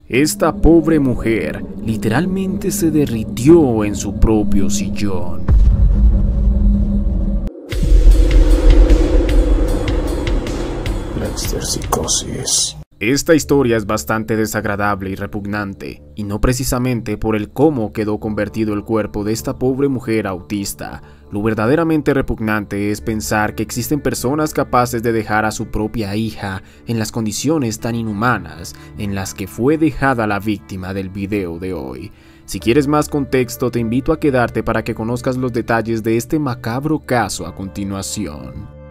Esta pobre mujer literalmente se derritió en su propio sillón. Psicosis. Esta historia es bastante desagradable y repugnante, y no precisamente por el cómo quedó convertido el cuerpo de esta pobre mujer autista. Lo verdaderamente repugnante es pensar que existen personas capaces de dejar a su propia hija en las condiciones tan inhumanas en las que fue dejada la víctima del video de hoy. Si quieres más contexto, te invito a quedarte para que conozcas los detalles de este macabro caso a continuación.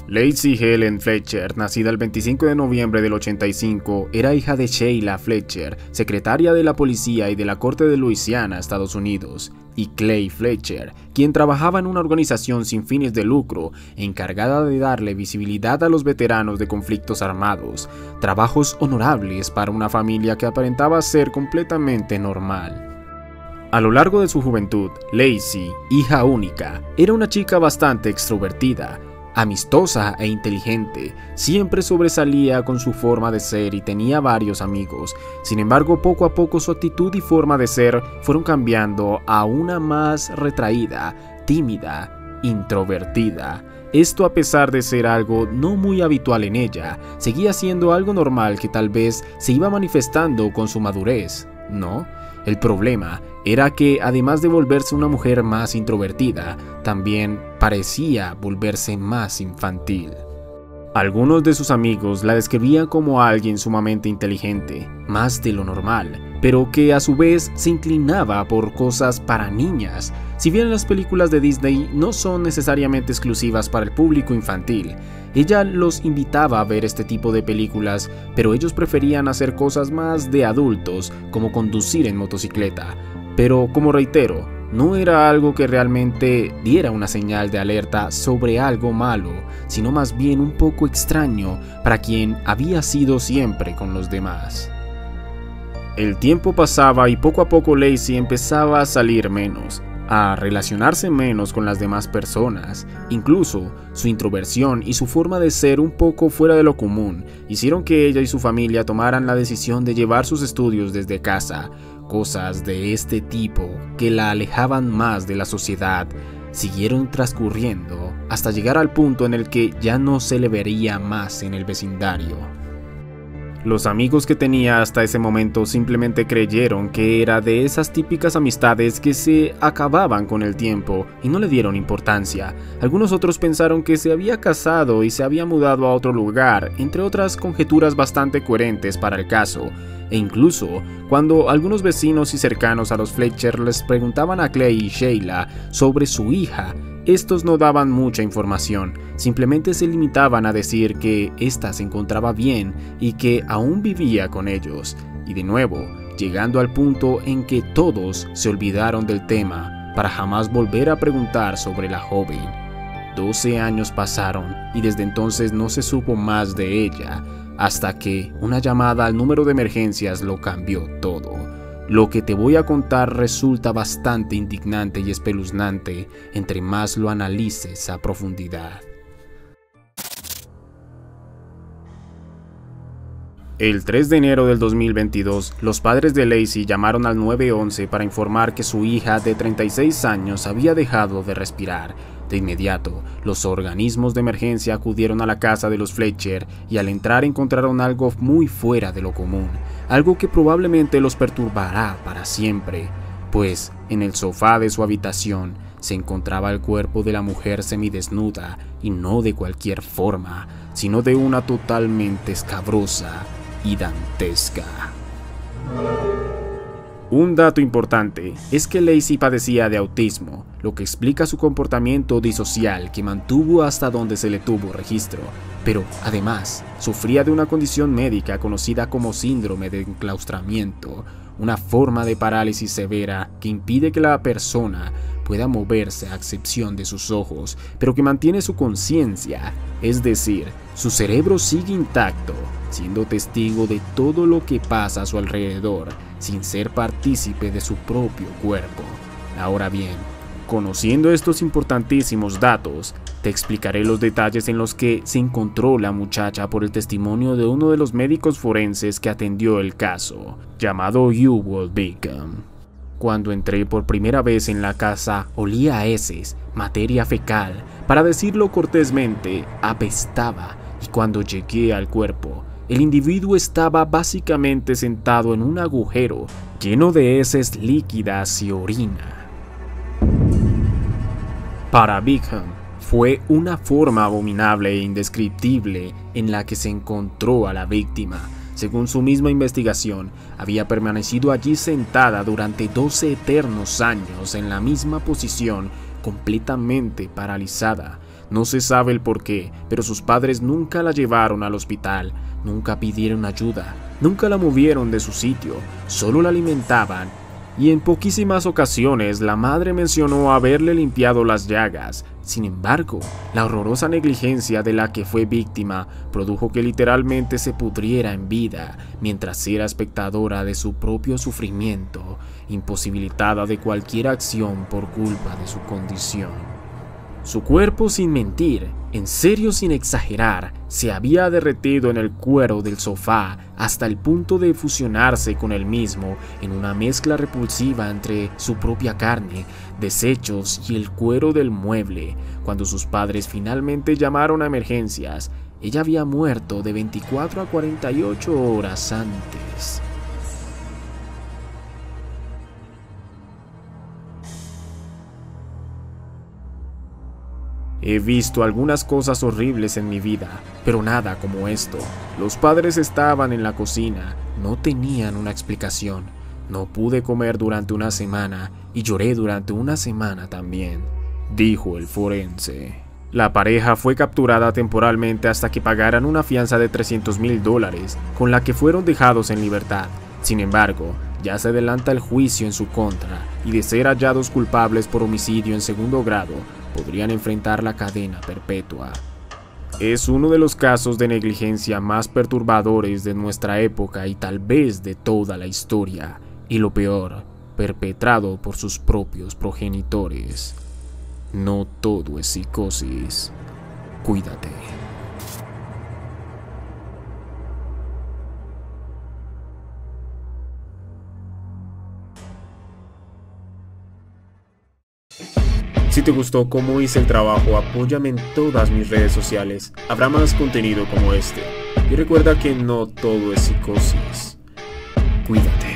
Lacey Helen Fletcher, nacida el 25 de noviembre del 85, era hija de Sheila Fletcher, secretaria de la policía y de la corte de Luisiana, Estados Unidos, y Clay Fletcher, quien trabajaba en una organización sin fines de lucro encargada de darle visibilidad a los veteranos de conflictos armados, trabajos honorables para una familia que aparentaba ser completamente normal. A lo largo de su juventud, Lacey, hija única, era una chica bastante extrovertida, amistosa e inteligente, siempre sobresalía con su forma de ser y tenía varios amigos. Sin embargo, poco a poco su actitud y forma de ser fueron cambiando a una más retraída, tímida, introvertida. Esto, a pesar de ser algo no muy habitual en ella, seguía siendo algo normal que tal vez se iba manifestando con su madurez, ¿no? El problema era que, además de volverse una mujer más introvertida, también parecía volverse más infantil. Algunos de sus amigos la describían como alguien sumamente inteligente, más de lo normal, pero que a su vez se inclinaba por cosas para niñas. Si bien las películas de Disney no son necesariamente exclusivas para el público infantil, ella los invitaba a ver este tipo de películas, pero ellos preferían hacer cosas más de adultos, como conducir en motocicleta. Pero, como reitero, no era algo que realmente diera una señal de alerta sobre algo malo, sino más bien un poco extraño para quien había sido siempre con los demás. El tiempo pasaba y poco a poco Lacey empezaba a salir menos, a relacionarse menos con las demás personas. Incluso su introversión y su forma de ser un poco fuera de lo común hicieron que ella y su familia tomaran la decisión de llevar sus estudios desde casa. Cosas de este tipo que la alejaban más de la sociedad siguieron transcurriendo hasta llegar al punto en el que ya no se le vería más en el vecindario. Los amigos que tenía hasta ese momento simplemente creyeron que era de esas típicas amistades que se acababan con el tiempo y no le dieron importancia. Algunos otros pensaron que se había casado y se había mudado a otro lugar, entre otras conjeturas bastante coherentes para el caso. E incluso, cuando algunos vecinos y cercanos a los Fletcher les preguntaban a Clay y Sheila sobre su hija, estos no daban mucha información, simplemente se limitaban a decir que ésta se encontraba bien y que aún vivía con ellos. Y de nuevo, llegando al punto en que todos se olvidaron del tema para jamás volver a preguntar sobre la joven. 12 años pasaron y desde entonces no se supo más de ella, hasta que una llamada al número de emergencias lo cambió todo. Lo que te voy a contar resulta bastante indignante y espeluznante entre más lo analices a profundidad. El 3 de enero del 2022, los padres de Lacey llamaron al 911 para informar que su hija de 36 años había dejado de respirar. De inmediato, los organismos de emergencia acudieron a la casa de los Fletcher y al entrar encontraron algo muy fuera de lo común, algo que probablemente los perturbará para siempre, pues en el sofá de su habitación se encontraba el cuerpo de la mujer semidesnuda y no de cualquier forma, sino de una totalmente escabrosa y dantesca. Un dato importante es que Lacey padecía de autismo, lo que explica su comportamiento disocial que mantuvo hasta donde se le tuvo registro, pero además sufría de una condición médica conocida como síndrome de enclaustramiento, una forma de parálisis severa que impide que la persona pueda moverse a excepción de sus ojos, pero que mantiene su conciencia, es decir, su cerebro sigue intacto, siendo testigo de todo lo que pasa a su alrededor, sin ser partícipe de su propio cuerpo. Ahora bien, conociendo estos importantísimos datos, Te explicaré los detalles en los que se encontró la muchacha por el testimonio de uno de los médicos forenses que atendió el caso, llamado Ewald Beacom. Cuando entré por primera vez en la casa, olía a heces, materia fecal, para decirlo cortésmente, apestaba, y cuando llegué al cuerpo, el individuo estaba básicamente sentado en un agujero lleno de heces líquidas y orina. Para Beacom, fue una forma abominable e indescriptible en la que se encontró a la víctima. Según su misma investigación, había permanecido allí sentada durante 12 eternos años en la misma posición, completamente paralizada. No se sabe el porqué, pero sus padres nunca la llevaron al hospital, nunca pidieron ayuda, nunca la movieron de su sitio, solo la alimentaban. Y en poquísimas ocasiones la madre mencionó haberle limpiado las llagas. Sin embargo, la horrorosa negligencia de la que fue víctima produjo que literalmente se pudriera en vida, mientras era espectadora de su propio sufrimiento, imposibilitada de cualquier acción por culpa de su condición. Su cuerpo, sin mentir, en serio sin exagerar, se había derretido en el cuero del sofá hasta el punto de fusionarse con él mismo en una mezcla repulsiva entre su propia carne, desechos y el cuero del mueble. Cuando sus padres finalmente llamaron a emergencias, ella había muerto de 24 a 48 horas antes. He visto algunas cosas horribles en mi vida, pero nada como esto. Los padres estaban en la cocina, no tenían una explicación. No pude comer durante una semana y lloré durante una semana también, dijo el forense. La pareja fue capturada temporalmente hasta que pagaran una fianza de $300,000, con la que fueron dejados en libertad. Sin embargo, ya se adelanta el juicio en su contra, y de ser hallados culpables por homicidio en segundo grado, podrían enfrentar la cadena perpetua. Es uno de los casos de negligencia más perturbadores de nuestra época y tal vez de toda la historia, y lo peor, perpetrado por sus propios progenitores. No todo es psicosis. Cuídate. Si te gustó cómo hice el trabajo, apóyame en todas mis redes sociales. Habrá más contenido como este. Y recuerda que no todo es psicosis. Cuídate.